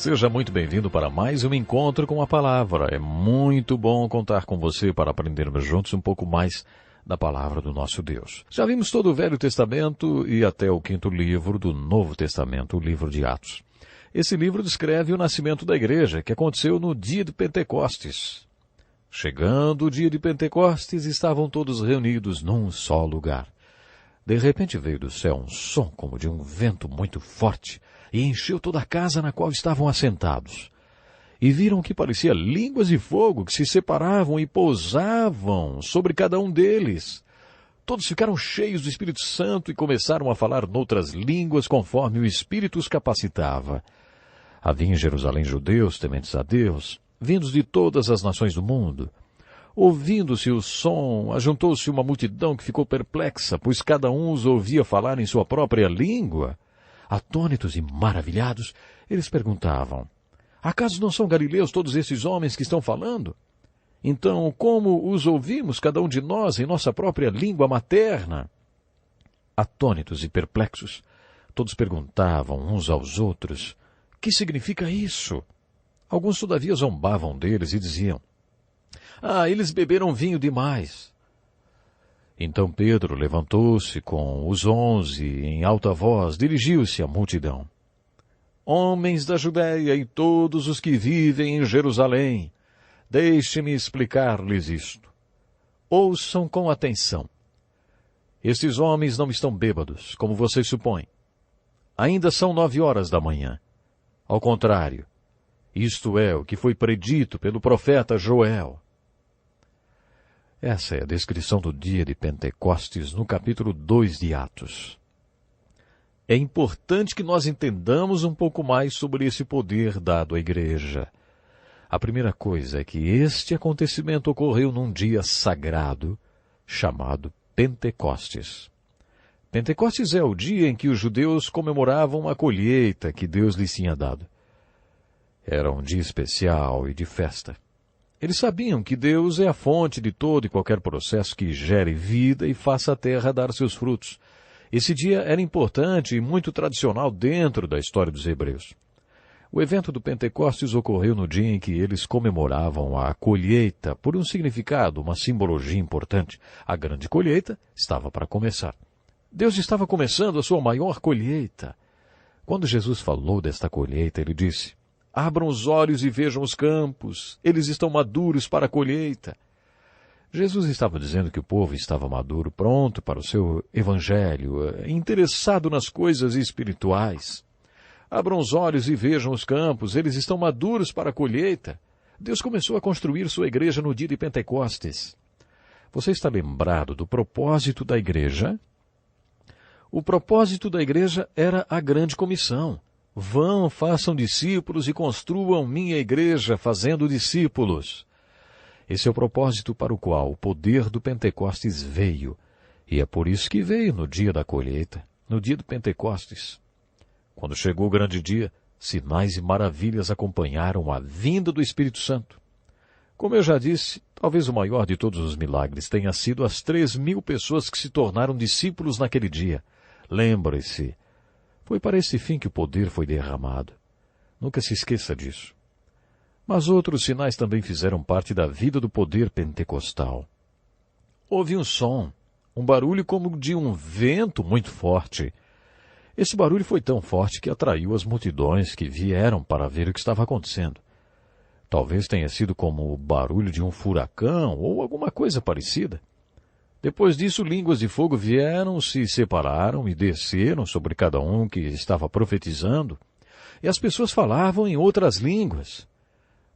Seja muito bem-vindo para mais um encontro com a palavra. É muito bom contar com você para aprendermos juntos um pouco mais da palavra do nosso Deus. Já vimos todo o Velho Testamento e até o 5º livro do Novo Testamento, o livro de Atos. Esse livro descreve o nascimento da igreja, que aconteceu no dia de Pentecostes. Chegando o dia de Pentecostes, estavam todos reunidos num só lugar. De repente veio do céu um som como de um vento muito forte e encheu toda a casa na qual estavam assentados. E viram que parecia línguas de fogo que se separavam e pousavam sobre cada um deles. Todos ficaram cheios do Espírito Santo e começaram a falar noutras línguas conforme o Espírito os capacitava. Havia em Jerusalém judeus tementes a Deus, vindos de todas as nações do mundo. Ouvindo-se o som, ajuntou-se uma multidão que ficou perplexa, pois cada um os ouvia falar em sua própria língua. Atônitos e maravilhados, eles perguntavam: acaso não são galileus todos esses homens que estão falando? Então, como os ouvimos, cada um de nós, em nossa própria língua materna? Atônitos e perplexos, todos perguntavam uns aos outros: que significa isso? Alguns, todavia, zombavam deles e diziam: eles beberam vinho demais. Então Pedro levantou-se com os 11 e em alta voz dirigiu-se à multidão. Homens da Judéia e todos os que vivem em Jerusalém, deixe-me explicar-lhes isto. Ouçam com atenção. Estes homens não estão bêbados, como vocês supõem. Ainda são 9 horas da manhã. Ao contrário, isto é o que foi predito pelo profeta Joel. Essa é a descrição do dia de Pentecostes no capítulo 2 de Atos. É importante que nós entendamos um pouco mais sobre esse poder dado à igreja. A primeira coisa é que este acontecimento ocorreu num dia sagrado, chamado Pentecostes. Pentecostes é o dia em que os judeus comemoravam a colheita que Deus lhes tinha dado. Era um dia especial e de festa. Eles sabiam que Deus é a fonte de todo e qualquer processo que gere vida e faça a terra dar seus frutos. Esse dia era importante e muito tradicional dentro da história dos hebreus. O evento do Pentecostes ocorreu no dia em que eles comemoravam a colheita por um significado, uma simbologia importante. A grande colheita estava para começar. Deus estava começando a sua maior colheita. Quando Jesus falou desta colheita, ele disse: abram os olhos e vejam os campos, eles estão maduros para a colheita. Jesus estava dizendo que o povo estava maduro, pronto para o seu evangelho, interessado nas coisas espirituais. Abram os olhos e vejam os campos, eles estão maduros para a colheita. Deus começou a construir sua igreja no dia de Pentecostes. Você está lembrado do propósito da igreja? O propósito da igreja era a grande comissão. Vão, façam discípulos e construam minha igreja fazendo discípulos. Esse é o propósito para o qual o poder do Pentecostes veio. E é por isso que veio no dia da colheita, no dia do Pentecostes. Quando chegou o grande dia, sinais e maravilhas acompanharam a vinda do Espírito Santo. Como eu já disse, talvez o maior de todos os milagres tenha sido as 3.000 pessoas que se tornaram discípulos naquele dia. Lembre-se, foi para esse fim que o poder foi derramado. Nunca se esqueça disso. Mas outros sinais também fizeram parte da vida do poder pentecostal. Houve um som, um barulho como de um vento muito forte. Esse barulho foi tão forte que atraiu as multidões que vieram para ver o que estava acontecendo. Talvez tenha sido como o barulho de um furacão ou alguma coisa parecida. Depois disso, línguas de fogo vieram, se separaram e desceram sobre cada um que estava profetizando, e as pessoas falavam em outras línguas.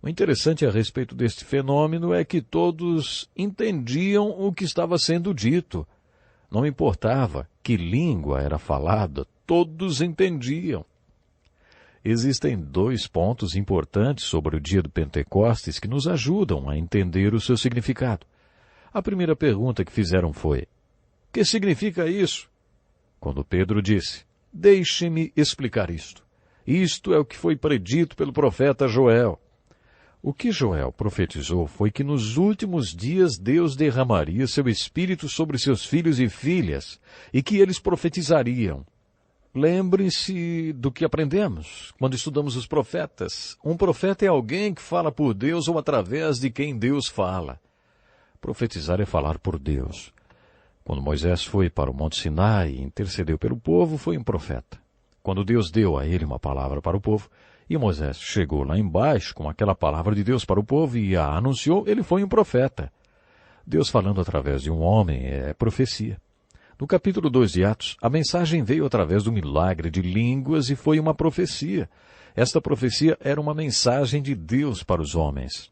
O interessante a respeito deste fenômeno é que todos entendiam o que estava sendo dito. Não importava que língua era falada, todos entendiam. Existem 2 pontos importantes sobre o dia do Pentecostes que nos ajudam a entender o seu significado. A primeira pergunta que fizeram foi: que significa isso? Quando Pedro disse: deixe-me explicar isto. Isto é o que foi predito pelo profeta Joel. O que Joel profetizou foi que nos últimos dias Deus derramaria seu Espírito sobre seus filhos e filhas, e que eles profetizariam. Lembre-se do que aprendemos quando estudamos os profetas. Um profeta é alguém que fala por Deus ou através de quem Deus fala. Profetizar é falar por Deus. Quando Moisés foi para o Monte Sinai e intercedeu pelo povo, foi um profeta. Quando Deus deu a ele uma palavra para o povo, e Moisés chegou lá embaixo com aquela palavra de Deus para o povo e a anunciou, ele foi um profeta. Deus falando através de um homem é profecia. No capítulo 2 de Atos, a mensagem veio através do milagre de línguas e foi uma profecia. Esta profecia era uma mensagem de Deus para os homens.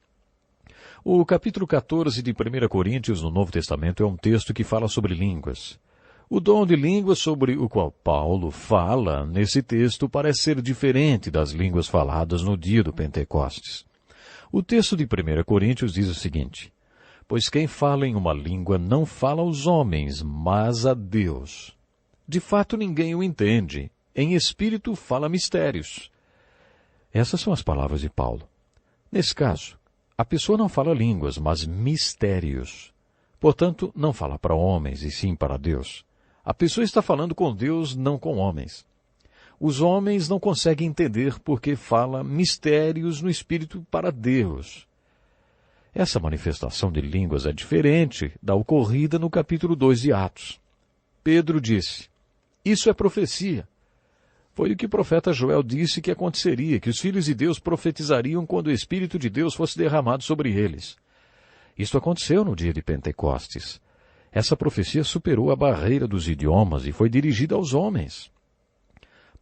O capítulo 14 de 1 Coríntios, no Novo Testamento, é um texto que fala sobre línguas. O dom de línguas sobre o qual Paulo fala nesse texto parece ser diferente das línguas faladas no dia do Pentecostes. O texto de 1 Coríntios diz o seguinte: pois quem fala em uma língua não fala aos homens, mas a Deus. De fato, ninguém o entende. Em espírito fala mistérios. Essas são as palavras de Paulo. Nesse caso, a pessoa não fala línguas, mas mistérios. Portanto, não fala para homens, e sim para Deus. A pessoa está falando com Deus, não com homens. Os homens não conseguem entender porque fala mistérios no espírito para Deus. Essa manifestação de línguas é diferente da ocorrida no capítulo 2 de Atos. Pedro disse: isso é profecia. Foi o que o profeta Joel disse que aconteceria, que os filhos de Deus profetizariam quando o Espírito de Deus fosse derramado sobre eles. Isto aconteceu no dia de Pentecostes. Essa profecia superou a barreira dos idiomas e foi dirigida aos homens.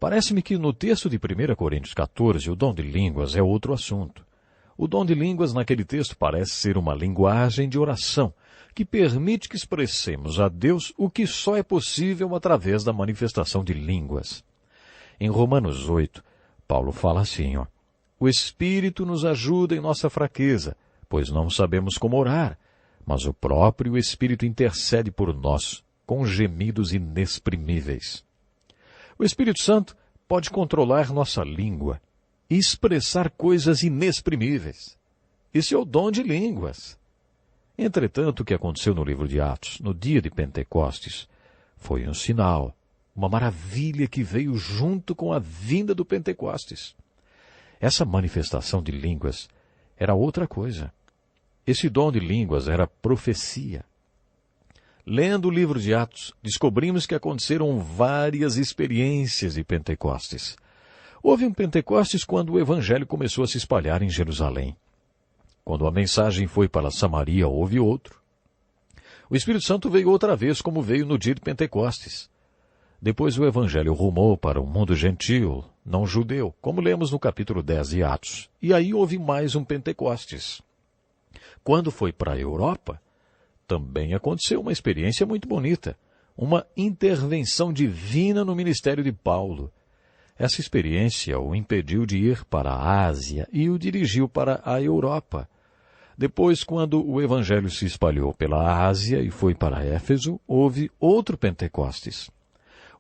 Parece-me que no texto de 1 Coríntios 14, o dom de línguas é outro assunto. O dom de línguas naquele texto parece ser uma linguagem de oração, que permite que expressemos a Deus o que só é possível através da manifestação de línguas. Em Romanos 8, Paulo fala assim, o Espírito nos ajuda em nossa fraqueza, pois não sabemos como orar, mas o próprio Espírito intercede por nós, com gemidos inexprimíveis. O Espírito Santo pode controlar nossa língua e expressar coisas inexprimíveis. Esse é o dom de línguas. Entretanto, o que aconteceu no livro de Atos, no dia de Pentecostes, foi um sinal, uma maravilha que veio junto com a vinda do Pentecostes. Essa manifestação de línguas era outra coisa. Esse dom de línguas era profecia. Lendo o livro de Atos, descobrimos que aconteceram várias experiências de Pentecostes. Houve um Pentecostes quando o Evangelho começou a se espalhar em Jerusalém. Quando a mensagem foi para Samaria, houve outro. O Espírito Santo veio outra vez, como veio no dia de Pentecostes. Depois o Evangelho rumou para o mundo gentil, não judeu, como lemos no capítulo 10 de Atos. E aí houve mais um Pentecostes. Quando foi para a Europa, também aconteceu uma experiência muito bonita, uma intervenção divina no ministério de Paulo. Essa experiência o impediu de ir para a Ásia e o dirigiu para a Europa. Depois, quando o Evangelho se espalhou pela Ásia e foi para Éfeso, houve outro Pentecostes.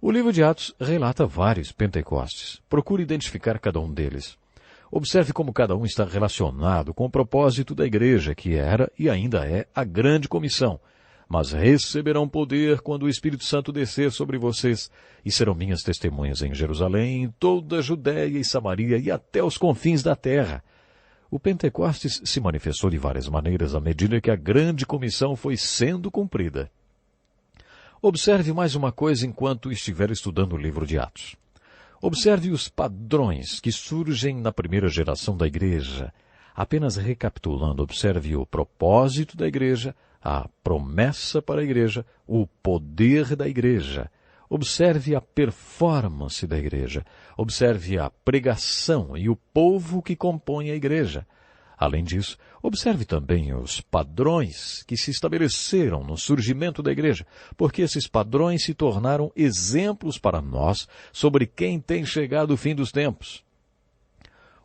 O livro de Atos relata vários Pentecostes. Procure identificar cada um deles. Observe como cada um está relacionado com o propósito da igreja, que era e ainda é a grande comissão. Mas receberão poder quando o Espírito Santo descer sobre vocês, e serão minhas testemunhas em Jerusalém, em toda a Judéia e Samaria e até os confins da terra. O Pentecostes se manifestou de várias maneiras à medida que a grande comissão foi sendo cumprida. Observe mais uma coisa enquanto estiver estudando o livro de Atos. Observe os padrões que surgem na primeira geração da igreja. Apenas recapitulando, observe o propósito da igreja, a promessa para a igreja, o poder da igreja. Observe a performance da igreja. Observe a pregação e o povo que compõe a igreja. Além disso, observe também os padrões que se estabeleceram no surgimento da igreja, porque esses padrões se tornaram exemplos para nós sobre quem tem chegado o fim dos tempos.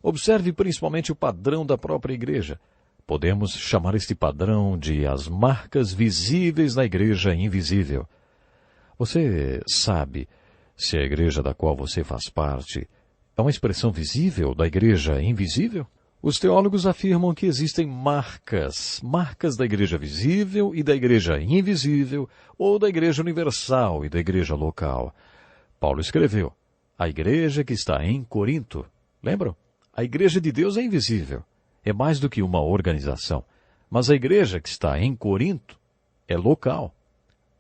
Observe principalmente o padrão da própria igreja. Podemos chamar este padrão de as marcas visíveis da igreja invisível. Você sabe se a igreja da qual você faz parte é uma expressão visível da igreja invisível? Os teólogos afirmam que existem marcas da igreja visível e da igreja invisível, ou da igreja universal e da igreja local. Paulo escreveu, A igreja que está em Corinto, lembram? A igreja de Deus é invisível, é mais do que uma organização. Mas a igreja que está em Corinto é local.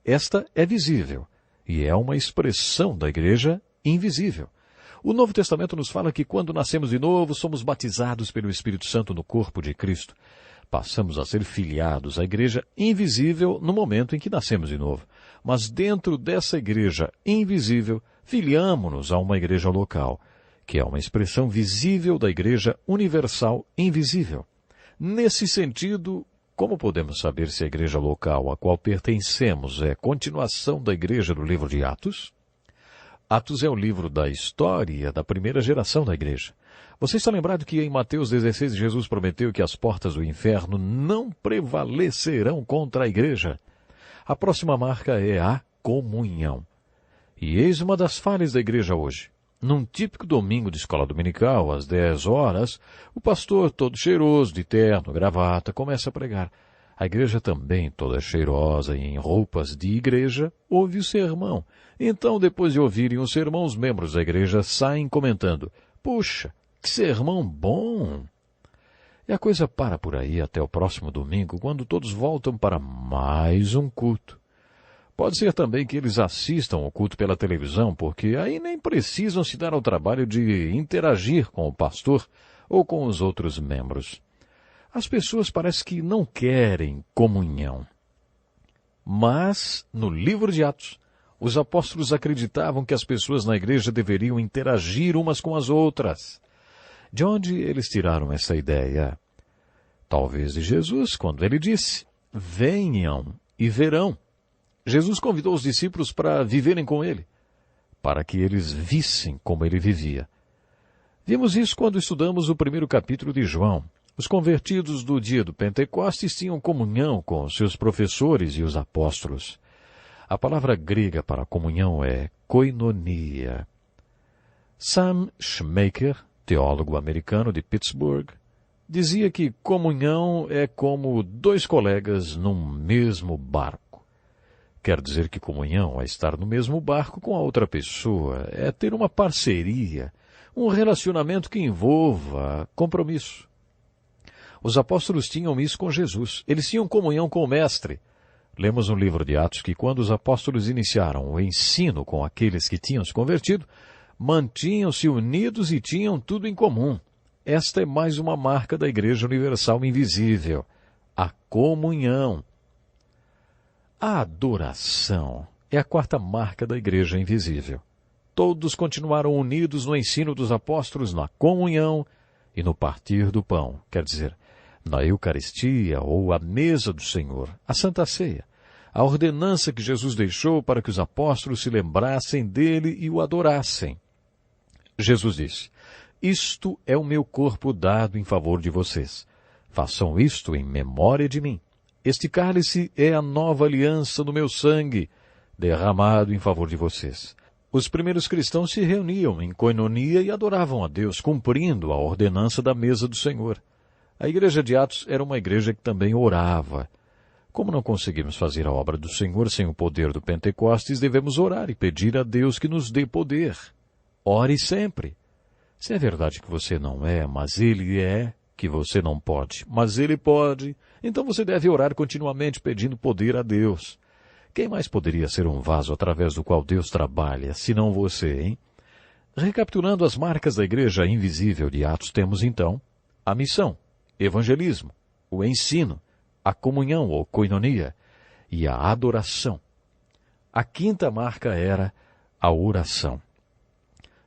Esta é visível e é uma expressão da igreja invisível. O Novo Testamento nos fala que quando nascemos de novo, somos batizados pelo Espírito Santo no corpo de Cristo. Passamos a ser filiados à igreja invisível no momento em que nascemos de novo. Mas dentro dessa igreja invisível, filiamo-nos a uma igreja local, que é uma expressão visível da igreja universal invisível. Nesse sentido, como podemos saber se a igreja local a qual pertencemos é continuação da igreja do livro de Atos? Atos é o livro da história da primeira geração da igreja. Você está lembrado que em Mateus 16 Jesus prometeu que as portas do inferno não prevalecerão contra a igreja? A próxima marca é a comunhão. E eis uma das falhas da igreja hoje. Num típico domingo de escola dominical, às 10 horas, o pastor, todo cheiroso, de terno, gravata, começa a pregar. A igreja também, toda cheirosa e em roupas de igreja, ouve o sermão. Então, depois de ouvirem o sermão, os membros da igreja saem comentando: "Puxa, que sermão bom!" E a coisa para por aí até o próximo domingo, quando todos voltam para mais um culto. Pode ser também que eles assistam o culto pela televisão, porque aí nem precisam se dar ao trabalho de interagir com o pastor ou com os outros membros. As pessoas parece que não querem comunhão. Mas, no livro de Atos, os apóstolos acreditavam que as pessoas na igreja deveriam interagir umas com as outras. De onde eles tiraram essa ideia? Talvez de Jesus, quando ele disse: "Venham e verão." Jesus convidou os discípulos para viverem com ele, para que eles vissem como ele vivia. Vimos isso quando estudamos o primeiro capítulo de João. Os convertidos do dia do Pentecostes tinham comunhão com seus professores e os apóstolos. A palavra grega para comunhão é koinonia. Sam Schmaker, teólogo americano de Pittsburgh, dizia que comunhão é como dois colegas num mesmo barco. Quer dizer que comunhão é estar no mesmo barco com a outra pessoa, é ter uma parceria, um relacionamento que envolva compromisso. Os apóstolos tinham isso com Jesus. Eles tinham comunhão com o Mestre. Lemos no livro de Atos que quando os apóstolos iniciaram o ensino com aqueles que tinham se convertido, mantinham-se unidos e tinham tudo em comum. Esta é mais uma marca da Igreja Universal Invisível, a comunhão. A adoração é a quarta marca da Igreja Invisível. Todos continuaram unidos no ensino dos apóstolos, na comunhão e no partir do pão, quer dizer, na Eucaristia ou a mesa do Senhor, a Santa Ceia, a ordenança que Jesus deixou para que os apóstolos se lembrassem dele e o adorassem. Jesus disse: "Isto é o meu corpo dado em favor de vocês. Façam isto em memória de mim. Este cálice é a nova aliança no meu sangue, derramado em favor de vocês." Os primeiros cristãos se reuniam em coinonia e adoravam a Deus, cumprindo a ordenança da mesa do Senhor. A igreja de Atos era uma igreja que também orava. Como não conseguimos fazer a obra do Senhor sem o poder do Pentecostes, devemos orar e pedir a Deus que nos dê poder. Ore sempre. Se é verdade que você não é, mas Ele é, que você não pode, mas Ele pode, então você deve orar continuamente pedindo poder a Deus. Quem mais poderia ser um vaso através do qual Deus trabalha, senão você, hein? Recapitulando as marcas da igreja invisível de Atos, temos então a missão, evangelismo, o ensino, a comunhão ou koinonia e a adoração. A quinta marca era a oração.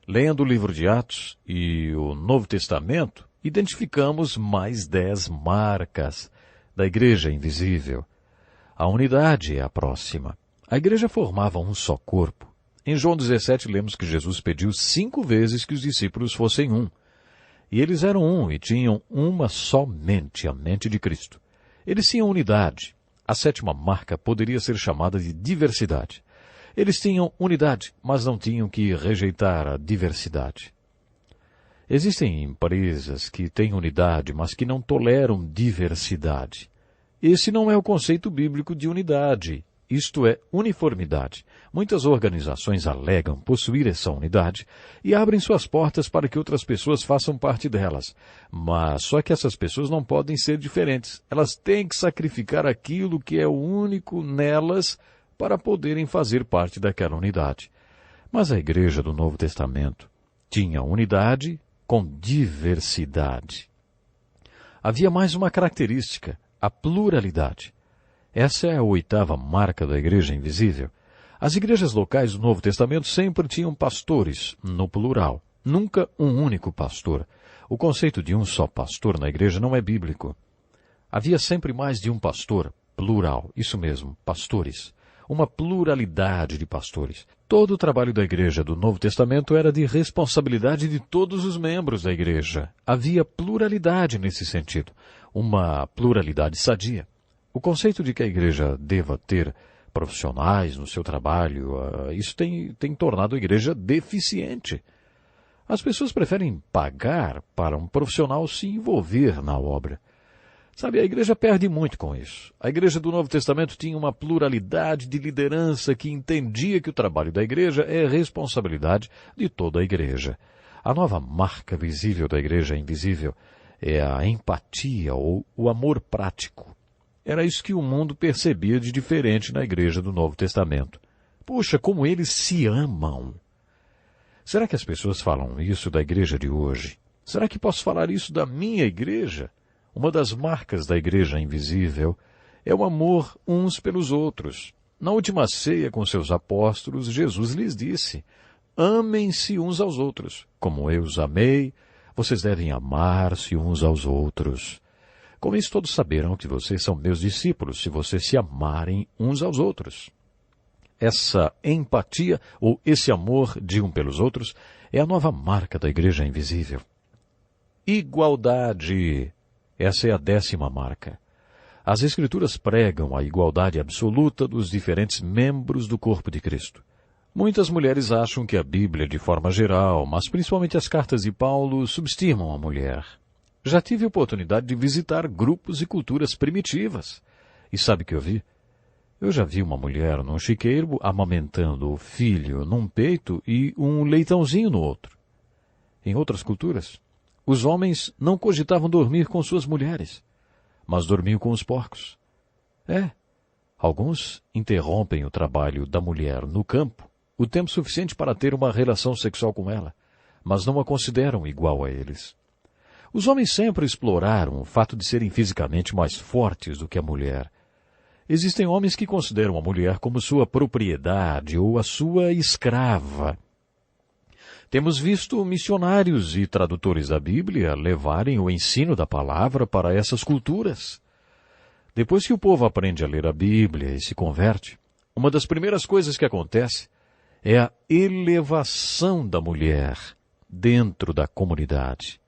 Lendo o livro de Atos e o Novo Testamento, identificamos mais 10 marcas da igreja invisível. A unidade é a próxima. A igreja formava um só corpo. Em João 17 lemos que Jesus pediu 5 vezes que os discípulos fossem um. E eles eram um e tinham uma só mente, a mente de Cristo. Eles tinham unidade. A 7ª marca poderia ser chamada de diversidade. Eles tinham unidade, mas não tinham que rejeitar a diversidade. Existem empresas que têm unidade, mas que não toleram diversidade. Esse não é o conceito bíblico de unidade. isto é, uniformidade. Muitas organizações alegam possuir essa unidade e abrem suas portas para que outras pessoas façam parte delas. Mas só que essas pessoas não podem ser diferentes. Elas têm que sacrificar aquilo que é o único nelas para poderem fazer parte daquela unidade. Mas a igreja do Novo Testamento tinha unidade com diversidade. Havia mais uma característica, a pluralidade. Essa é a 8ª marca da igreja invisível. As igrejas locais do Novo Testamento sempre tinham pastores, no plural, nunca um único pastor. O conceito de um só pastor na igreja não é bíblico. Havia sempre mais de um pastor, plural, isso mesmo, pastores. Uma pluralidade de pastores. Todo o trabalho da igreja do Novo Testamento era de responsabilidade de todos os membros da igreja. Havia pluralidade nesse sentido, uma pluralidade sadia. O conceito de que a igreja deva ter profissionais no seu trabalho, isso tem tornado a igreja deficiente. As pessoas preferem pagar para um profissional se envolver na obra. Sabe, a igreja perde muito com isso. A igreja do Novo Testamento tinha uma pluralidade de liderança que entendia que o trabalho da igreja é responsabilidade de toda a igreja. A nova marca visível da igreja invisível é a empatia ou o amor prático. Era isso que o mundo percebia de diferente na igreja do Novo Testamento. Puxa, como eles se amam! Será que as pessoas falam isso da igreja de hoje? Será que posso falar isso da minha igreja? Uma das marcas da igreja invisível é o amor uns pelos outros. Na última ceia com seus apóstolos, Jesus lhes disse: amem-se uns aos outros. Como eu os amei, vocês devem amar-se uns aos outros. Com isso todos saberão que vocês são meus discípulos, se vocês se amarem uns aos outros. Essa empatia, ou esse amor de um pelos outros, é a nova marca da igreja invisível. Igualdade. Essa é a 10ª marca. As Escrituras pregam a igualdade absoluta dos diferentes membros do corpo de Cristo. Muitas mulheres acham que a Bíblia, de forma geral, mas principalmente as cartas de Paulo, subestimam a mulher. Já tive a oportunidade de visitar grupos e culturas primitivas. E sabe o que eu vi? Eu já vi uma mulher num chiqueiro amamentando o filho num peito e um leitãozinho no outro. Em outras culturas, os homens não cogitavam dormir com suas mulheres, mas dormiam com os porcos. Alguns interrompem o trabalho da mulher no campo o tempo suficiente para ter uma relação sexual com ela, mas não a consideram igual a eles. Os homens sempre exploraram o fato de serem fisicamente mais fortes do que a mulher. Existem homens que consideram a mulher como sua propriedade ou a sua escrava. Temos visto missionários e tradutores da Bíblia levarem o ensino da palavra para essas culturas. Depois que o povo aprende a ler a Bíblia e se converte, uma das primeiras coisas que acontece é a elevação da mulher dentro da comunidade.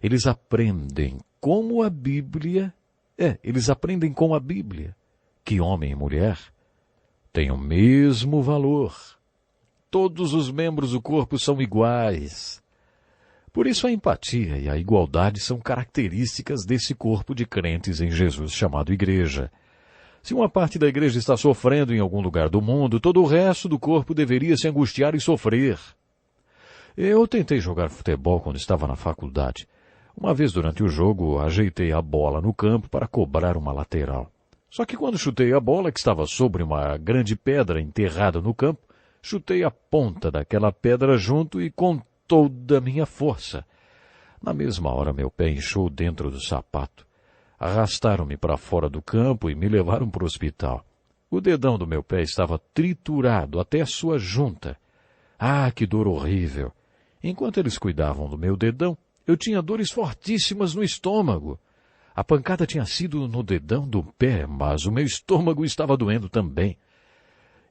Eles aprendem com a Bíblia que homem e mulher têm o mesmo valor. Todos os membros do corpo são iguais. Por isso a empatia e a igualdade são características desse corpo de crentes em Jesus chamado igreja. Se uma parte da igreja está sofrendo em algum lugar do mundo, todo o resto do corpo deveria se angustiar e sofrer. Eu tentei jogar futebol quando estava na faculdade. Uma vez durante o jogo, ajeitei a bola no campo para cobrar uma lateral. Só que quando chutei a bola, que estava sobre uma grande pedra enterrada no campo, chutei a ponta daquela pedra junto e com toda a minha força. Na mesma hora meu pé inchou dentro do sapato. Arrastaram-me para fora do campo e me levaram para o hospital. O dedão do meu pé estava triturado até a sua junta. Ah, que dor horrível! Enquanto eles cuidavam do meu dedão, eu tinha dores fortíssimas no estômago. A pancada tinha sido no dedão do pé, mas o meu estômago estava doendo também.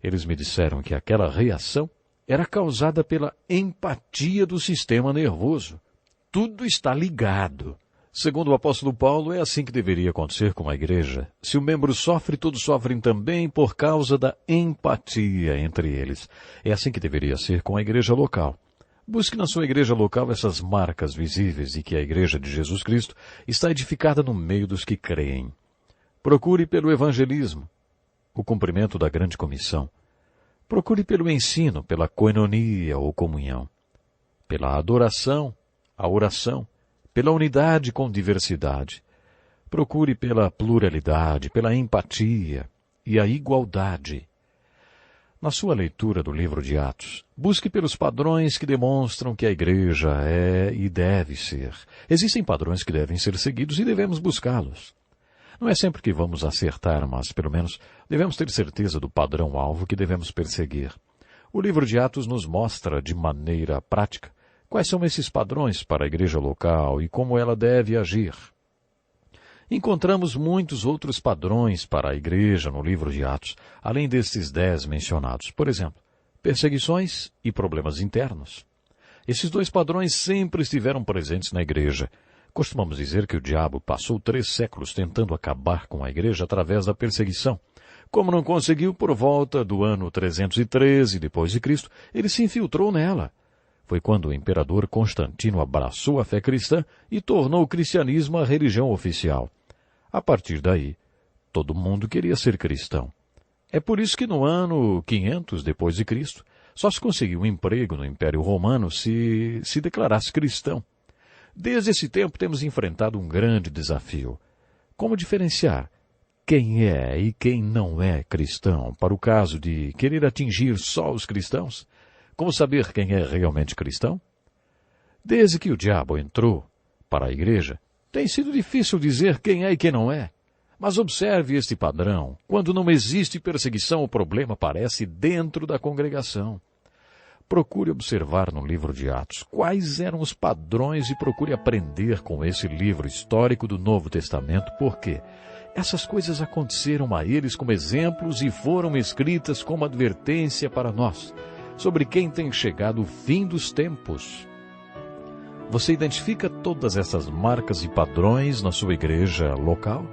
Eles me disseram que aquela reação era causada pela empatia do sistema nervoso. Tudo está ligado. Segundo o apóstolo Paulo, é assim que deveria acontecer com a igreja. Se o membro sofre, todos sofrem também por causa da empatia entre eles. É assim que deveria ser com a igreja local. Busque na sua igreja local essas marcas visíveis de que a igreja de Jesus Cristo está edificada no meio dos que creem. Procure pelo evangelismo. o cumprimento da grande comissão. Procure pelo ensino, pela koinonia ou comunhão, pela adoração, a oração, pela unidade com diversidade. Procure pela pluralidade, pela empatia e a igualdade. Na sua leitura do livro de Atos, busque pelos padrões que demonstram que a igreja é e deve ser. Existem padrões que devem ser seguidos e devemos buscá-los. Não é sempre que vamos acertar, mas, pelo menos, devemos ter certeza do padrão-alvo que devemos perseguir. O livro de Atos nos mostra, de maneira prática, quais são esses padrões para a igreja local e como ela deve agir. Encontramos muitos outros padrões para a igreja no livro de Atos, além destes 10 mencionados. Por exemplo, perseguições e problemas internos. Esses 2 padrões sempre estiveram presentes na igreja. Costumamos dizer que o diabo passou 3 séculos tentando acabar com a igreja através da perseguição. Como não conseguiu, por volta do ano 313 d.C., ele se infiltrou nela. Foi quando o imperador Constantino abraçou a fé cristã e tornou o cristianismo a religião oficial. A partir daí, todo mundo queria ser cristão. É por isso que no ano 500 d.C., só se conseguiu um emprego no Império Romano se declarasse cristão. Desde esse tempo temos enfrentado um grande desafio. Como diferenciar quem é e quem não é cristão, para o caso de querer atingir só os cristãos? Como saber quem é realmente cristão? Desde que o diabo entrou para a igreja, tem sido difícil dizer quem é e quem não é. Mas observe este padrão. Quando não existe perseguição, o problema aparece dentro da congregação. Procure observar no livro de Atos quais eram os padrões e procure aprender com esse livro histórico do Novo Testamento, porque essas coisas aconteceram a eles como exemplos e foram escritas como advertência para nós, sobre quem tem chegado o fim dos tempos. Você identifica todas essas marcas e padrões na sua igreja local?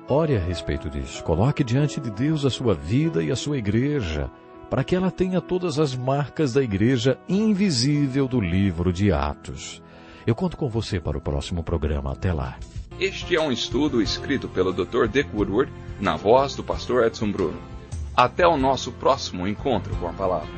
Ore a respeito disso. Coloque diante de Deus a sua vida e a sua igreja, para que ela tenha todas as marcas da igreja invisível do livro de Atos. Eu conto com você para o próximo programa. Até lá. Este é um estudo escrito pelo Dr. Dick Woodward, na voz do pastor Edson Bruno. Até o nosso próximo encontro com a palavra.